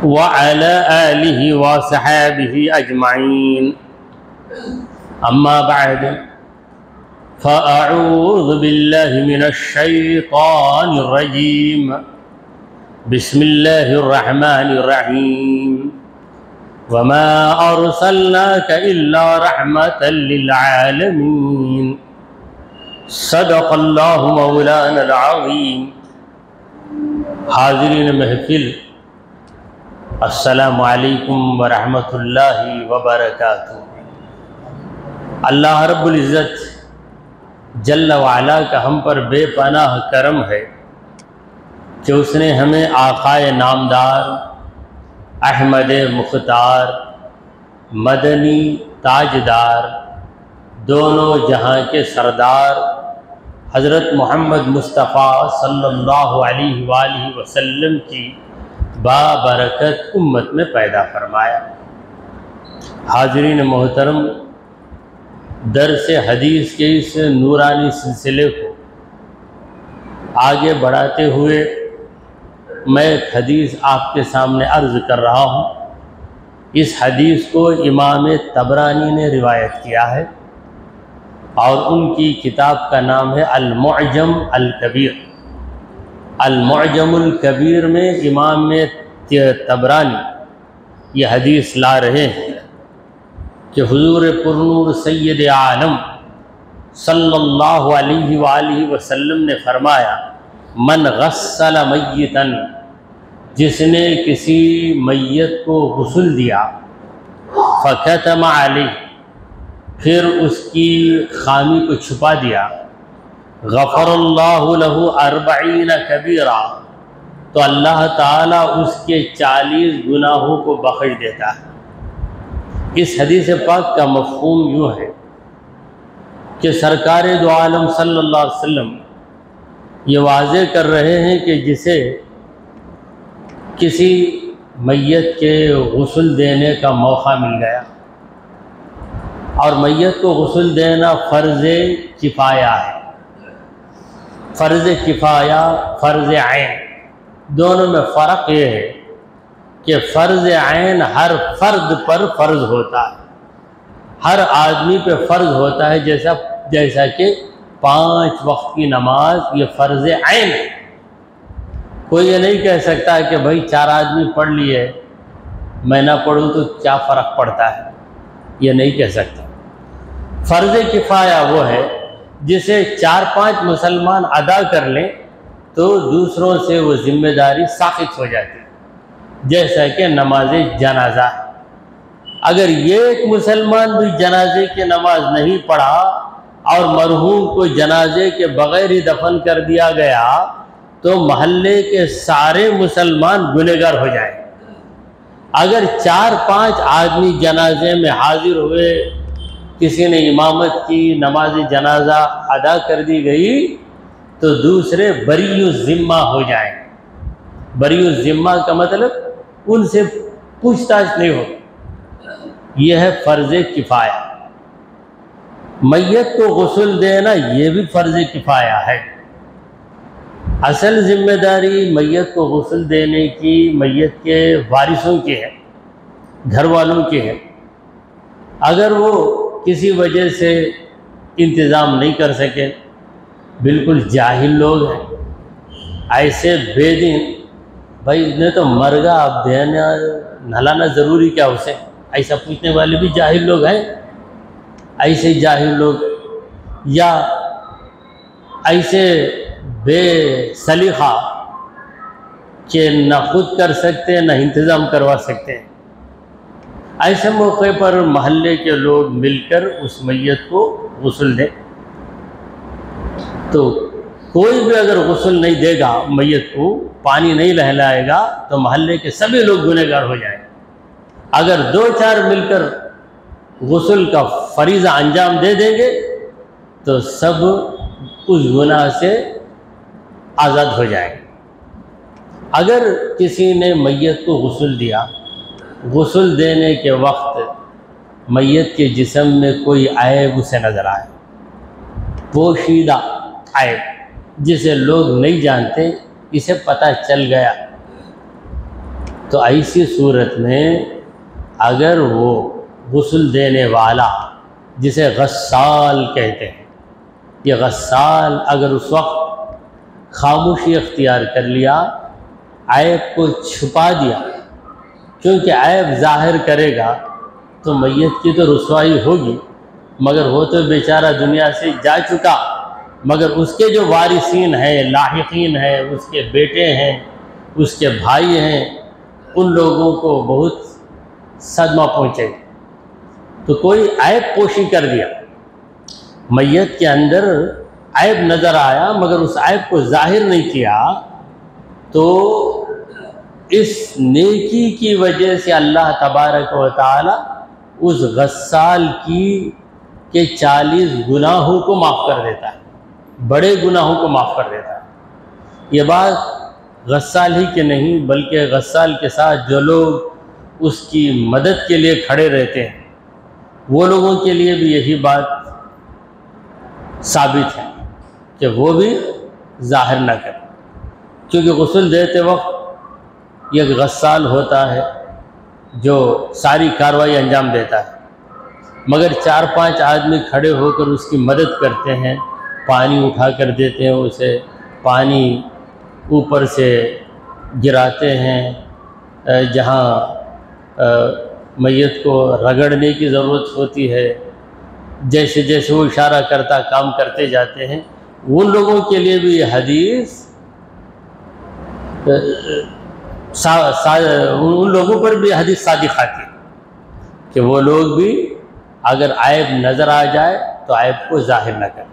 व अला आलिहि व सहाबिहि अजमाइन। अम्मा बअद फ़अऊज़ु बिल्लाहि मिनश शैतानिर रजीम। बिस्मिल्लाहिर रहमानिर रहीम। वमा अर्सलनाका इल्ला रहमतल लिल आलमीन। सदक़ल्लाहु मौलानल अज़ीम। हाज़िरीन महफ़िल, अस्सलामु अलैकुम व रहमतुल्लाहि व बरकातुहू। अल्लाह रब्बुल इज़्ज़त जल्ल व अला का हम पर बेपनाह करम है कि उसने हमें आक़ाए नामदार अहमद मुख्तार मदनी ताजदार दोनों जहां के सरदार हज़रत मोहम्मद मुस्तफ़ा सल्लल्लाहु अलैहि वसल्लम की बाबरकत उम्मत में पैदा फरमाया। हाज़रीन मोहतरम, दर्स हदीस के इस नूरानी सिलसिले को आगे बढ़ाते हुए मैं एक हदीस आपके सामने अर्ज़ कर रहा हूँ। इस हदीस को इमाम तबरानी ने रिवायत किया है और उनकी किताब का नाम है अल-मुअजम अल-कबीर। अल-मुअजमुल कबीर में इमाम तबरानी ये हदीस ला रहे हैं कि हुज़ूर पुरनूर सय्यद आलम सल्लल्लाहु अलैहि वसल्लम ने फरमाया, मन गस्सल मय्यतन, जिसने किसी मय्यत को गुस्ल दिया, फ़कतम अलैहि, फिर उसकी खामी को छुपा दिया, गफ़रल्लाहु लहू अर्बईन कबीरा, तो अल्लाह ताला उसके 40 गुनाहों को बख्श देता है। इस हदीस पाक का मफ़हूम यूँ है कि सरकार दो आलम सल्लल्लाहु अलैहि वसल्लम ये वाज़े कर रहे हैं कि जिसे किसी मय्यत के गुस्ल देने का मौका मिल गया, और मय्यत को गुस्ल देना फ़र्ज़ किफ़ाया है। फ़र्ज़ किफ़ाया, फ़र्ज़ ऐन, दोनों में फ़र्क ये है कि फ़र्ज़ ऐन हर फ़र्द पर फ़र्ज़ होता है, हर आदमी पे फ़र्ज़ होता है। जैसा कि 5 वक्त की नमाज ये फ़र्ज़ ऐन है। कोई ये नहीं कह सकता कि भाई 4 आदमी पढ़ लिए, मैं ना पढ़ूँ तो क्या फ़र्क पड़ता है, ये नहीं कह सकता। फ़र्ज़ किफ़ाया वो है जिसे 4-5 मुसलमान अदा कर लें तो दूसरों से वो ज़िम्मेदारी साक़ित हो जाती है। जैसा कि नमाज जनाजा, अगर एक मुसलमान भी जनाजे की नमाज नहीं पढ़ा और मरहूम को जनाजे के बग़ैर ही दफन कर दिया गया तो महल्ले के सारे मुसलमान गुनहगार हो जाए। अगर 4-5 आदमी जनाजे में हाजिर हुए, किसी ने इमामत की, नमाज जनाजा अदा कर दी गई, तो दूसरे बरीउ ज़िम्मा हो जाए। बरीउ ज़िम्मा का मतलब उनसे पूछताछ नहीं हो। यह है फ़र्ज़ किफ़ाया। मय्यत को गुस्ल देना ये भी फ़र्ज़ किफ़ाया है। असल ज़िम्मेदारी मय्यत को गुस्ल देने की मय्यत के वारिसों की है, घर वालों की है। अगर वो किसी वजह से इंतज़ाम नहीं कर सके, बिल्कुल जाहिल लोग हैं, ऐसे बेदीन, भाई ने तो मर गया, अब देना नहलाना ज़रूरी क्या उसे, ऐसा पूछने वाले भी जाहिल लोग हैं। ऐसे जाहिल लोग या ऐसे बेसलीक़ा कि न खुद कर सकते न इंतज़ाम करवा सकते हैं, ऐसे मौके पर महल्ले के लोग मिलकर उस मय्यत को गुस्ल दें। तो कोई भी अगर गुस्ल नहीं देगा, मय्यत को पानी नहीं लहलाएगा, तो महल्ले के सभी लोग गुनहगार हो जाएंगे। अगर 2-4 मिलकर गुस्ल का फरीज़ा अंजाम दे देंगे तो सब उस गुनाह से आज़ाद हो जाएंगे। अगर किसी ने मय्यत को गुस्ल दिया, गुस्ल देने के वक्त मय्यत के जिस्म में कोई ऐब उसे नज़र आए, पोशीदा ऐब जिसे लोग नहीं जानते, इसे पता चल गया, तो ऐसी सूरत में अगर वो गुस्ल देने वाला, जिसे गस्साल कहते हैं, ये गस्साल अगर उस वक्त खामोशी अख्तियार कर लिया, ऐब को छुपा दिया, क्योंकि ऐब ज़ाहिर करेगा तो मैयत की तो रुसवाई होगी, मगर वो तो बेचारा दुनिया से जा चुका, मगर उसके जो वारिसीन हैं, लाहिकीन हैं, उसके बेटे हैं, उसके भाई हैं, उन लोगों को बहुत सदमा पहुँचेगा। तो कोई ऐब पोशी कर दिया, मैयत के अंदर ऐब नज़र आया मगर उस ऐब को ज़ाहिर नहीं किया, तो इस नेकी की वजह से अल्लाह तबारक व तआला उस गस्साल के 40 गुनाहों को माफ़ कर देता है, बड़े गुनाहों को माफ़ कर देता है। ये बात गस्साल ही के नहीं बल्कि गस्साल के साथ जो लोग उसकी मदद के लिए खड़े रहते हैं, वो लोगों के लिए भी यही बात साबित है कि वो भी ज़ाहिर न करें, क्योंकि गुस्ल देते वक्त एक गस्साल होता है जो सारी कार्रवाई अंजाम देता है, मगर 4-5 आदमी खड़े होकर उसकी मदद करते हैं, पानी उठा कर देते हैं, उसे पानी ऊपर से गिराते हैं, जहाँ मैयत को रगड़ने की ज़रूरत होती है, जैसे जैसे वो इशारा करता काम करते जाते हैं। उन लोगों के लिए भी ये हदीस उन लोगों पर भी हदीस सादिक़ आती है कि वो लोग भी अगर ऐब नज़र आ जाए तो ऐब को ज़ाहिर न करें,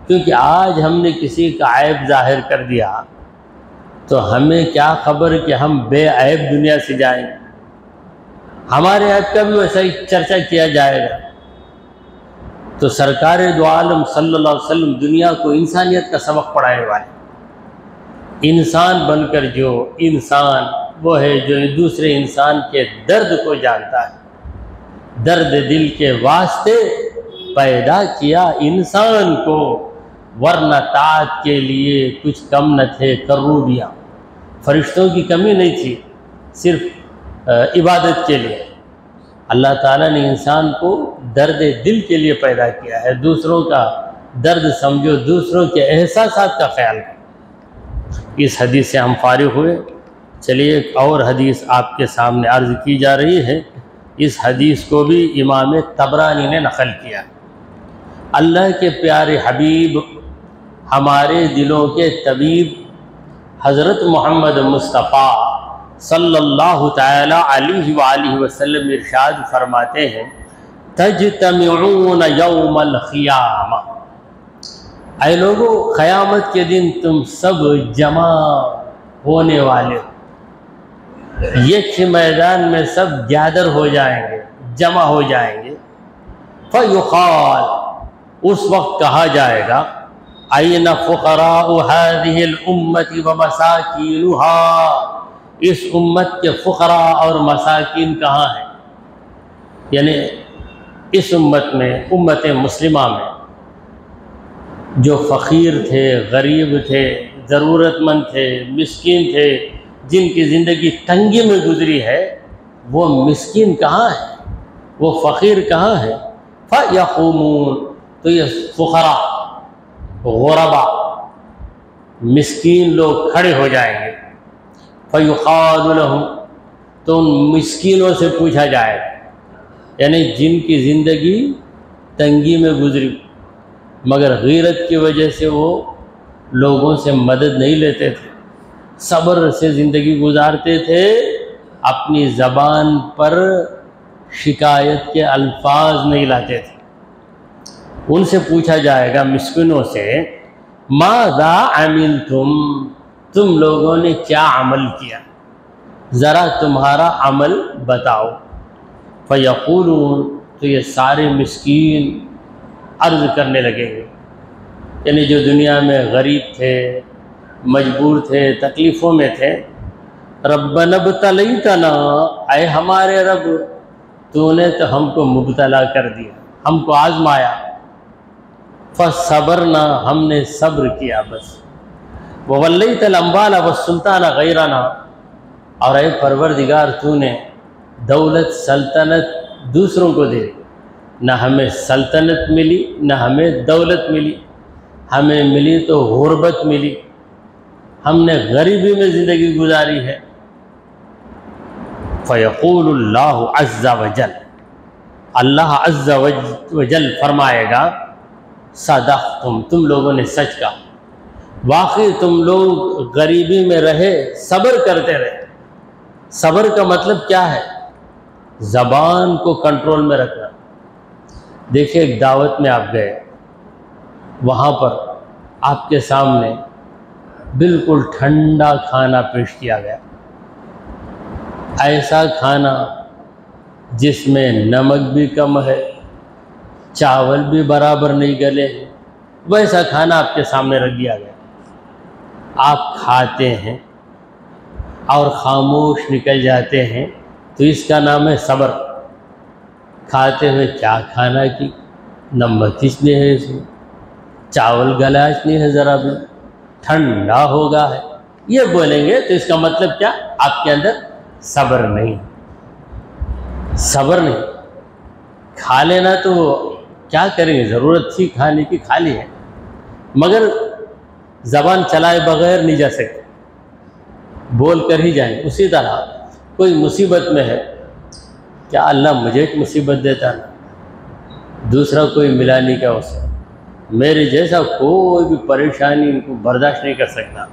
क्योंकि आज हमने किसी का ऐब ज़ाहिर कर दिया तो हमें क्या खबर कि हम बेऐब दुनिया से जाएंगे, हमारे ऐब का भी वैसा ही चर्चा किया जाएगा। तो सरकार दो आलम सल्लल्लाहु अलैहि वसल्लम दुनिया को इंसानियत का सबक पढ़ाने वाले, इंसान बनकर जो इंसान वो है जो दूसरे इंसान के दर्द को जानता है, दर्द दिल के वास्ते पैदा किया इंसान को, वरना ताअत के लिए कुछ कम न थे करूबियाँ, फरिश्तों की कमी नहीं थी, सिर्फ इबादत के लिए। अल्लाह ताला ने इंसान को दर्द दिल के लिए पैदा किया है, दूसरों का दर्द समझो, दूसरों के एहसासात का ख्याल करो। इस हदीस से हम फारिग हुए। चलिए एक और हदीस आपके सामने अर्ज़ की जा रही है। इस हदीस को भी इमाम तबरानी ने नक़ल किया। अल्लाह के प्यारे हबीब, हमारे दिलों के तबीब हज़रत मोहम्मद मुस्तफ़ा सल्लल्लाहु तआला अलैहि वालिहि वसल्लम इरशाद फरमाते हैं, तजतमिऊन यौमल क़ियामा, ऐ लोगों क़यामत के दिन तुम सब जमा होने वाले हो, एक मैदान में सब गैदर हो जाएंगे, जमा हो जाएंगे। फ़युक़ाल, उस वक्त कहा जाएगा, अय्न फ़ुक़राउ हाज़िहिल उम्मति व मसाकीनुहा, इस उम्मत के फ़ुक़रा और मसाकिन कहाँ हैं? यानी इस उम्मत में, उम्मत मुस्लिमा में जो फ़कीर थे, गरीब थे, ज़रूरतमंद थे, मिस्कीन थे, जिनकी ज़िंदगी तंगी में गुजरी है, वो मिस्कीन कहाँ है, वो फ़कीर कहाँ है? फ़यक़ूमून, तो ये फ़ुक़रा, ग़ुरबा, मिस्कीन लोग खड़े हो जाएंगे। फ़युक़ालु लहुम, तो उन मिस्कीनों से पूछा जाएगा, यानी जिनकी ज़िंदगी तंगी में गुजरी मगर गीरत की वजह से वो लोगों से मदद नहीं लेते थे, सब्र से ज़िंदगी गुजारते थे, अपनी ज़बान पर शिकायत के अल्फाज नहीं लाते थे। उनसे पूछा जाएगा मिस्किनों से, माज़ा अमिलतुम, तुम लोगों ने क्या अमल किया, ज़रा तुम्हारा अमल बताओ। फ़यक़ूलून, तो ये सारे मिस्कीन अर्ज़ करने लगेंगे, यानी जो दुनिया में गरीब थे, मजबूर थे, तकलीफ़ों में थे, रब्बना इब्तलैतना, ऐ हमारे रब तूने तो हमको मुब्तला कर दिया, हमको आज़माया। फ़सबरना, हमने सब्र किया बस। ववल्लैतल अम्वाल वस्सुल्तान गैरना, और ऐ परवरदिगार तूने दौलत सल्तनत दूसरों को दे, न हमें सल्तनत मिली न हमें दौलत मिली, हमें मिली तो गुर्बत मिली, हमने गरीबी में ज़िंदगी गुजारी है। फ़यक़ूलुल्लाहु अज़्ज़ा वजल, अल्लाह अज़्ज़ा वजल फरमाएगा सदक़्तुम, तुम लोगों ने सच कहा, वाकई तुम लोग गरीबी में रहे, सब्र करते रहे। सब्र का मतलब क्या है? ज़बान को कंट्रोल में रखना। देखिए, एक दावत में आप गए, वहाँ पर आपके सामने बिल्कुल ठंडा खाना पेश किया गया, ऐसा खाना जिसमें नमक भी कम है, चावल भी बराबर नहीं गले, वैसा खाना आपके सामने रख दिया गया। आप खाते हैं और खामोश निकल जाते हैं, तो इसका नाम है सब्र। खाते हुए क्या खाना की नमक इसलिए है, इसमें चावल गला इसलिए है, ज़रा भी ठंडा होगा है, ये बोलेंगे तो इसका मतलब क्या? आपके अंदर सब्र नहीं। सब्र नहीं, खा लेना तो क्या करेंगे, ज़रूरत थी खाने की, खा ली है, मगर ज़बान चलाए बगैर नहीं जा सकते, बोल कर ही जाएंगे। उसी तरह कोई मुसीबत में है, क्या अल्लाह मुझे एक मुसीबत देता ना, दूसरा कोई मिला नहीं क्या उसे, मेरे जैसा कोई भी परेशानी को बर्दाश्त नहीं कर सकता,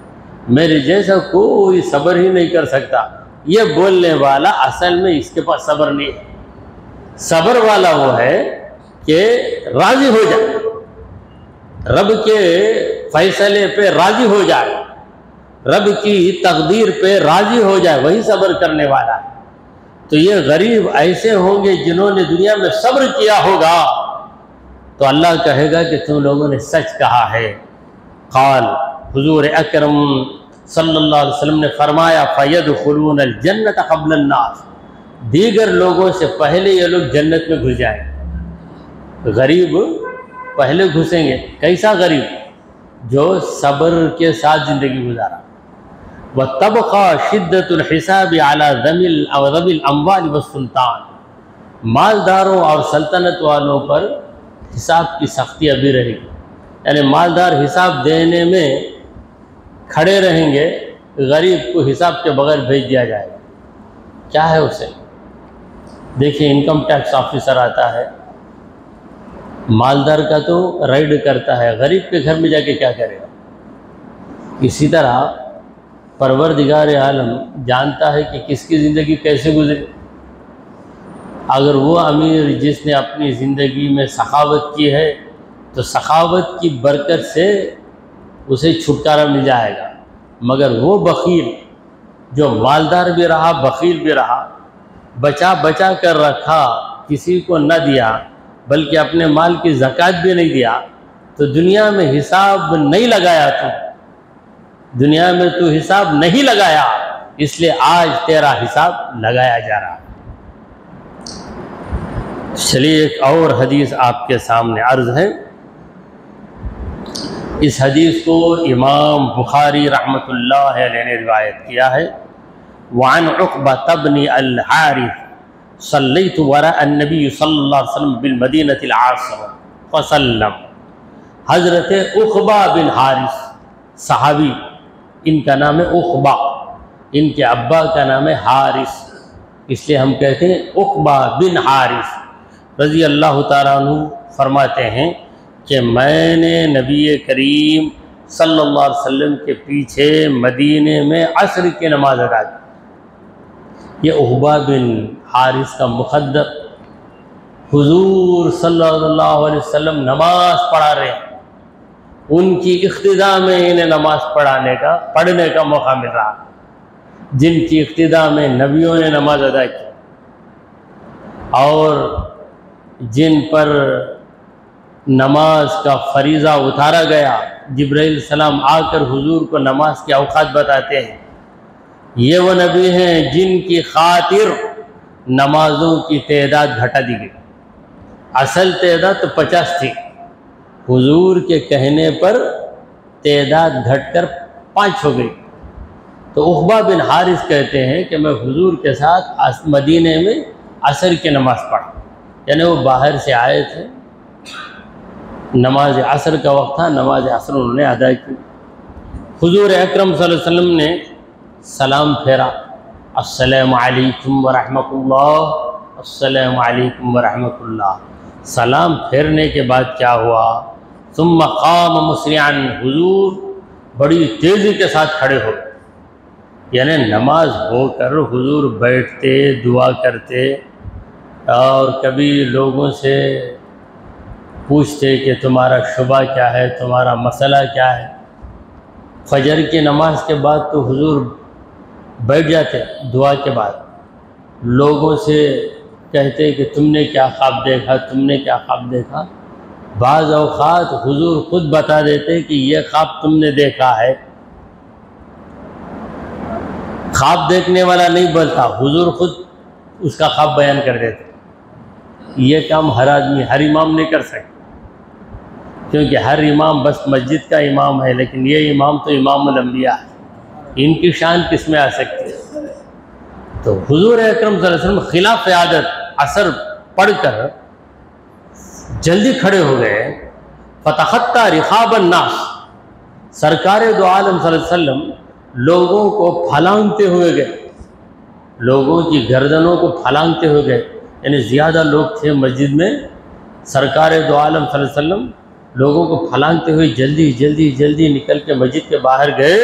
मेरे जैसा कोई सब्र ही नहीं कर सकता, ये बोलने वाला असल में इसके पास सब्र नहीं है। सब्र वाला वो है कि राज़ी हो जाए, रब के फैसले पे राज़ी हो जाए, रब की तकदीर पे राज़ी हो जाए, वही सब्र करने वाला है। तो ये गरीब ऐसे होंगे जिन्होंने दुनिया में सब्र किया होगा, तो अल्लाह कहेगा कि तुम लोगों ने सच कहा है। क़ाल, हुज़ूर अकरम सल्लल्लाहु अलैहि वसल्लम ने फरमाया, फ़यदख़ुलूनल जन्नत क़ब्लन नास, दीगर लोगों से पहले ये लोग जन्नत में घुस जाएंगे। गरीब पहले घुसेंगे। कैसा गरीब? जो सब्र के साथ ज़िंदगी गुजारा। व तबक़ा शिद्दतुल हिसाब अला ज़विल अम्वाल व सुल्तान, मालदारों और सल्तनत वालों पर हिसाब की सख्ती अभी रहेगी, यानी मालदार हिसाब देने में खड़े रहेंगे, गरीब को हिसाब के बगैर भेज दिया जाएगा। क्या है उसे? देखिए, इनकम टैक्स ऑफिसर आता है, मालदार का तो राइड करता है, गरीब के घर में जाके क्या करेगा? इसी तरह परवरदिगार आलम जानता है कि किसकी ज़िंदगी कैसे गुजरे। अगर वो अमीर जिसने अपनी ज़िंदगी में सखावत की है, तो सखावत की बरकत से उसे छुटकारा मिल जाएगा, मगर वो बख़ील जो मालदार भी रहा, बख़ील भी रहा, बचा बचा कर रखा, किसी को न दिया, बल्कि अपने माल की ज़कात भी नहीं दिया, तो दुनिया में हिसाब नहीं लगाया, तो दुनिया में तू हिसाब नहीं लगाया, इसलिए आज तेरा हिसाब लगाया जा रहा है। चलिए, एक और हदीस आपके सामने अर्ज़ है। इस हदीस को इमाम बुखारी रहमतुल्लाह अलैहि ने रिवायत किया है। वान उक़बा तब्नी अल हारिस सल्लैतु वरा अन्नबी सल्लल्लाहु अलैहि वसल्लम बिल मदीनतिल आसिमा फसल्लम। हज़रत उक़बा बिन हारिस सहाबी, इनका नाम है उक़बा, इनके अब्बा का नाम है हारिस, इसलिए हम कहते हैं उक़बा बिन हारिस रज़ी अल्लाह ताला अन्हु फरमाते हैं कि मैंने नबी करीम सल्लल्लाहु अलैहि वसल्लम के पीछे मदीने में असर की नमाज अदा की। ये उक़बा बिन हारिस का मुक़द्दर हुज़ूर सल्लल्लाहु अलैहि वसल्लम नमाज पढ़ा रहे हैं, उनकी इक़्तिदा में इन्हें नमाज पढ़ने का मौका मिल रहा, जिनकी इक़्तिदा में नबियों ने नमाज अदा की और जिन पर नमाज का फरीज़ा उतारा गया, जिब्राइल सलाम आकर हुजूर को नमाज के औकात बताते हैं। ये वो नबी हैं जिनकी खातिर नमाज़ों की तादाद घटा दी गई। असल तादाद तो 50 थी, हुजूर के कहने पर तादाद घटकर 5 हो गई। तो उक़बा बिन हारिस कहते हैं कि मैं हुजूर के साथ मदीने में असर की नमाज़ पढ़ा, यानी वो बाहर से आए थे, नमाज असर का वक्त था, नमाज असर उन्होंने अदा की। हुजूर अकरम सल्लल्लाहु अलैहि वसल्लम ने सलाम फेरा, अस्सलामु अलैकुम व रहमतुल्लाह, अस्सलामु अलैकुम व रहमतुल्लाह। सलाम फेरने के बाद क्या हुआ, सुम्मा क़ाम मुस्रिअन, हुजूर बड़ी तेज़ी के साथ खड़े हो, यानी नमाज होकर हुजूर बैठते, दुआ करते और कभी लोगों से पूछते कि तुम्हारा शुबा क्या है, तुम्हारा मसला क्या है। फजर की नमाज के बाद तो हुजूर बैठ जाते दुआ के बाद, लोगों से कहते कि तुमने क्या ख्वाब देखा, तुमने क्या ख्वाब देखा। बाज़ औक़ात हुजूर खुद बता देते कि ये ख्वाब तुमने देखा है। ख्वाब देखने वाला नहीं बोलता, हुजूर खुद उसका ख्वाब बयान कर देते। ये काम हर आदमी, हर इमाम नहीं कर सकता, क्योंकि हर इमाम बस मस्जिद का इमाम है, लेकिन ये इमाम तो इमामुल अंबिया है, इनकी शान किस में आ सकती है। तो हुजूर अकरम सल्लल्लाहु अलैहि वसल्लम खिलाफ आदत असर पढ़कर जल्दी खड़े हो गए। फतहत्ता रिखाबन नास, सरकार दो आलम सल्लल्लाहु अलैहि वसल्लम लोगों को फलांगते हुए गए, लोगों की गर्दनों को फलांगते हुए गए, यानी ज़्यादा लोग थे मस्जिद में। सरकार दो आलम सल्लल्लाहु अलैहि वसल्लम लोगों को फलांगते हुए जल्दी जल्दी जल्दी निकल के मस्जिद के बाहर गए।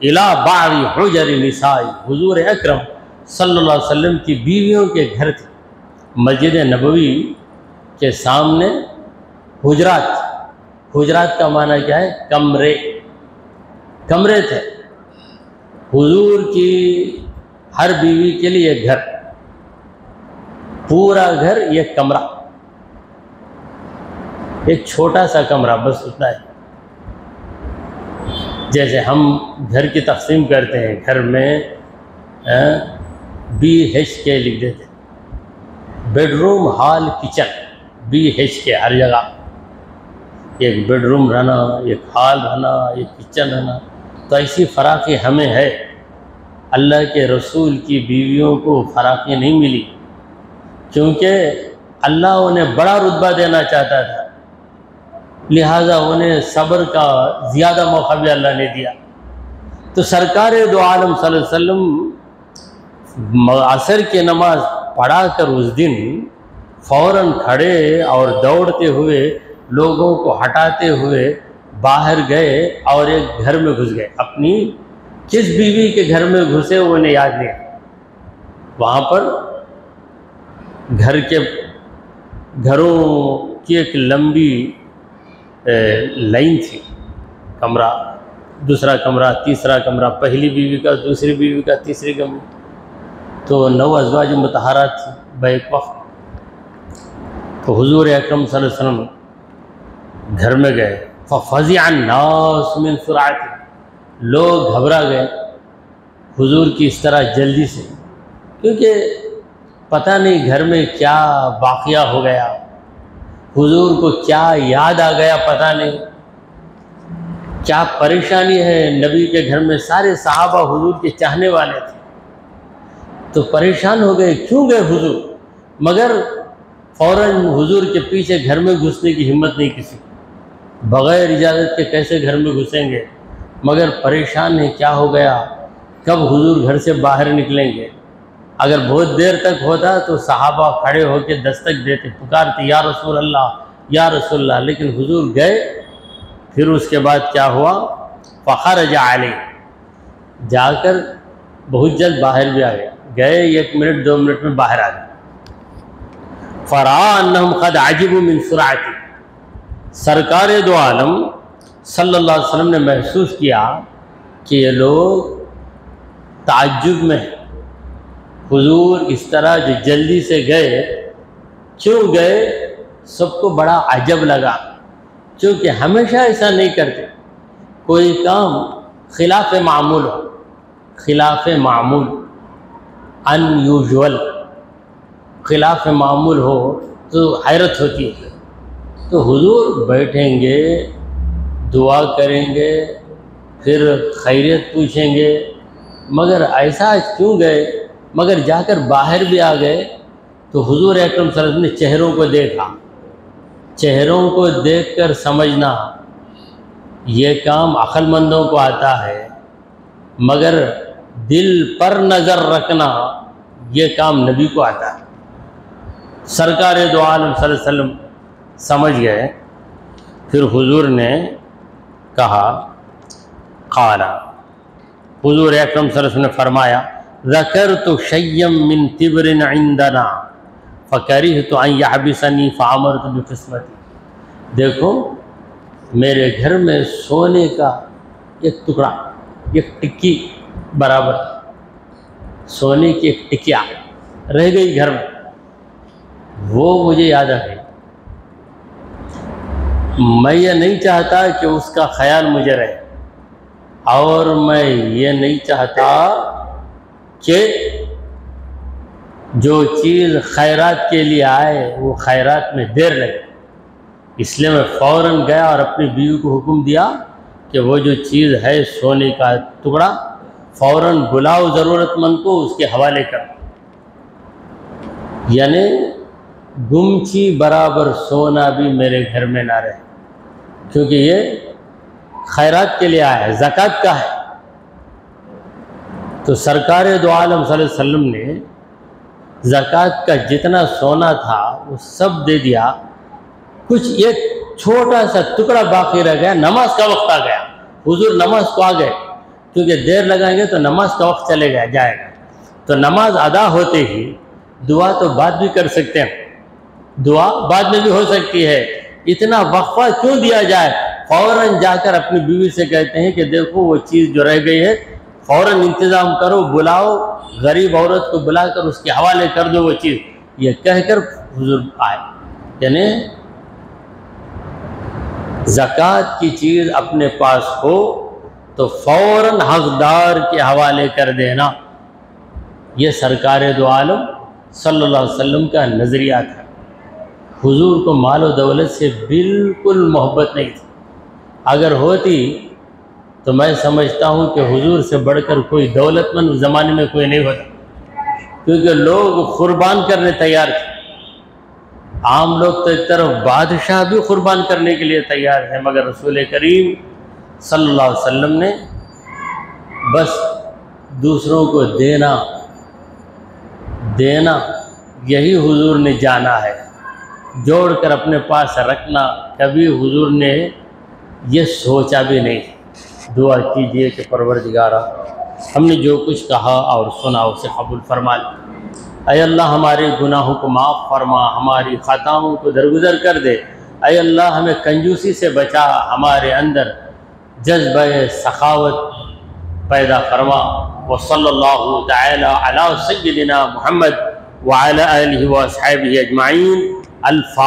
इला बारी हुजर निसाई, हुजूर अकरम सल्लल्लाहु अलैहि वसल्लम की बीवियों के घर थे। मस्जिद नबवी के सामने हुजरात, हुजरात का माना क्या है, कमरे, कमरे थे। हुजूर की हर बीवी के लिए एक घर, पूरा घर एक कमरा, एक छोटा सा कमरा, बस उतना है। जैसे हम घर की तकसीम करते हैं, घर में BHK लिख देते, बेडरूम हॉल किचन, BHK हर जगह, एक बेडरूम रहना, एक हॉल रहना, एक किचन रहना। तो ऐसी फराकी हमें है, अल्लाह के रसूल की बीवियों को फराकी नहीं मिली, क्योंकि अल्लाह उन्हें बड़ा रुतबा देना चाहता था, लिहाजा उन्हें सब्र का ज़्यादा मौका भी अल्लाह ने दिया। तो सरकार दो आलम सल्लल्लाहु अलैहि वसल्लम असर की नमाज पढ़ा कर उस दिन फ़ौरन खड़े और दौड़ते हुए, लोगों को हटाते हुए बाहर गए और एक घर में घुस गए। अपनी किस बीवी के घर में घुसे वो उन्हें याद नहीं। वहाँ पर घरों की एक लंबी लाइन थी, कमरा, दूसरा कमरा, तीसरा कमरा, पहली बीवी का, दूसरी बीवी का, तीसरी कमरा। तो 9 अज़वाज मुतहरात थी बैक वक्त। तो हुजूर अकरम सल्लल्लाहु अलैहि वसल्लम घर में गए। फ़ज़िअन नास मिन सुराअति, लोग घबरा गए हुजूर की इस तरह जल्दी से, क्योंकि पता नहीं घर में क्या वाक़या हो गया, हुजूर को क्या याद आ गया, पता नहीं क्या परेशानी है। नबी के घर में सारे सहाबा हुजूर के चाहने वाले थे, तो परेशान हो गए, क्यों गए हुजूर, मगर फ़ौरन हुजूर के पीछे घर में घुसने की हिम्मत नहीं किसी, बग़ैर इजाज़त के कैसे घर में घुसेंगे, मगर परेशान है क्या हो गया, कब हुजूर घर से बाहर निकलेंगे। अगर बहुत देर तक होता तो सहाबा खड़े होकर दस्तक देते, पुकारते या रसूल अल्लाह, या रसूल अल्लाह, लेकिन हुजूर गए। फिर उसके बाद क्या हुआ, फ़ख़रज अलैहि, जाकर बहुत जल्द बाहर भी आ गए, 1 मिनट 2 मिनट में बाहर आ गए। फ़रा अन्नहुम क़द अजिबू मिन सुराअति, सरकार दो आलम सल्लल्लाहु अलैहि वसल्लम ने महसूस किया कि ये लोग ताज्जुब में हैं, हुजूर इस तरह जो जल्दी से गए, क्यों गए, सबको बड़ा अजब लगा, क्योंकि हमेशा ऐसा नहीं करते। कोई काम खिलाफ मामूल हो, खिलाफ मामूल, अनयूजुअल, खिलाफ मामूल हो तो हैरत होती है। तो हुजूर बैठेंगे, दुआ करेंगे, फिर खैरियत पूछेंगे, मगर ऐसा क्यों गए। मगर जाकर बाहर भी आ गए तो हुजूर अकरम सल्लल्लाहु अलैहि वसल्लम ने चेहरों को देखा। चेहरों को देखकर समझना ये काम अक्लमंदों को आता है, मगर दिल पर नज़र रखना ये काम नबी को आता है। सरकार दो आलम सल्लल्लाहु अलैहि वसल्लम समझ गए। फिर हुजूर ने कहा, क़ाला, हुजूर अकरम सल्लल्लाहु अलैहि वसल्लम ने फरमाया, ज़करतु शय्यम मिन तिब्रिन इंदना फ़करिहतु अन यहबिसनी फ़अमरतु बिक़िस्मती। देखो, मेरे घर में सोने का एक टुकड़ा, एक टिक्की बराबर सोने की एक टिकिया रह गई घर में, वो मुझे याद आ गई। मैं ये नहीं चाहता कि उसका ख्याल मुझे रहे, और मैं ये नहीं चाहता कि जो चीज़ खैरात के लिए आए वो खैरात में देर लगे। इसलिए मैं फ़ौरन गया और अपनी बीवी को हुक्म दिया कि वो जो चीज़ है सोने का टुकड़ा फ़ौरन बुलाओ, ज़रूरतमंद को उसके हवाले कर। यानी गुमची बराबर सोना भी मेरे घर में ना रहे, क्योंकि ये खैरात के लिए आया है, ज़कात का है। तो सरकार दो आलम सल्लल्लाहु अलैहि वसल्लम ने ज़कात का जितना सोना था वो सब दे दिया। कुछ एक छोटा सा टुकड़ा बाकी रह गया। नमाज का वक्त आ गया, हुजूर नमाज को आ गए, क्योंकि देर लगाएंगे तो नमाज का वक्त चले जाएगा। तो नमाज अदा होते ही दुआ तो बाद भी कर सकते हैं, दुआ बाद में भी हो सकती है। इतना वक्फा क्यों दिया जाए। फ़ौरन जाकर अपनी बीवी से कहते हैं कि देखो वो चीज़ जो रह गई है फ़ौरन इंतज़ाम करो, बुलाओ, गरीब औरत को बुलाकर उसके हवाले कर दो वो चीज़, ये कहकर हुजूर आए। यानी ज़कात की चीज़ अपने पास हो तो फ़ौरन हक़दार के हवाले कर देना, ये सरकार दो आलम सल्लल्लाहु अलैहि वसल्लम का नज़रिया था। हुजूर को माल और दौलत से बिल्कुल मोहब्बत नहीं थी। अगर होती तो मैं समझता हूँ कि हुजूर से बढ़कर कोई दौलतमंद ज़माने में कोई नहीं होता, क्योंकि लोग कुर्बान करने तैयार थे। आम लोग तो एक तरफ बादशाह भी कुर्बान करने के लिए तैयार है, मगर रसूल करीम सल्लल्लाहु अलैहि वसल्लम ने बस दूसरों को देना यही हुजूर ने जाना है। जोड़कर अपने पास रखना कभी हुजूर ने ये सोचा भी नहीं। दुआ कीजिए कि परवरदिगारा, हमने जो कुछ कहा और सुना उसे कबूल फरमा ले। ऐ अल्लाह, हमारे गुनाहों को माफ़ फरमा, हमारी ख़ताओं को दरगुजर कर दे। ऐ अल्लाह, हमें कंजूसी से बचा, हमारे अंदर जज्बे सखावत पैदा फरमा। व सल्लल्लाहु तआला अला सय्यिदिना मुहम्मद व अला आलिहि व अस्हाबिहि अजमाइन। अल्फा।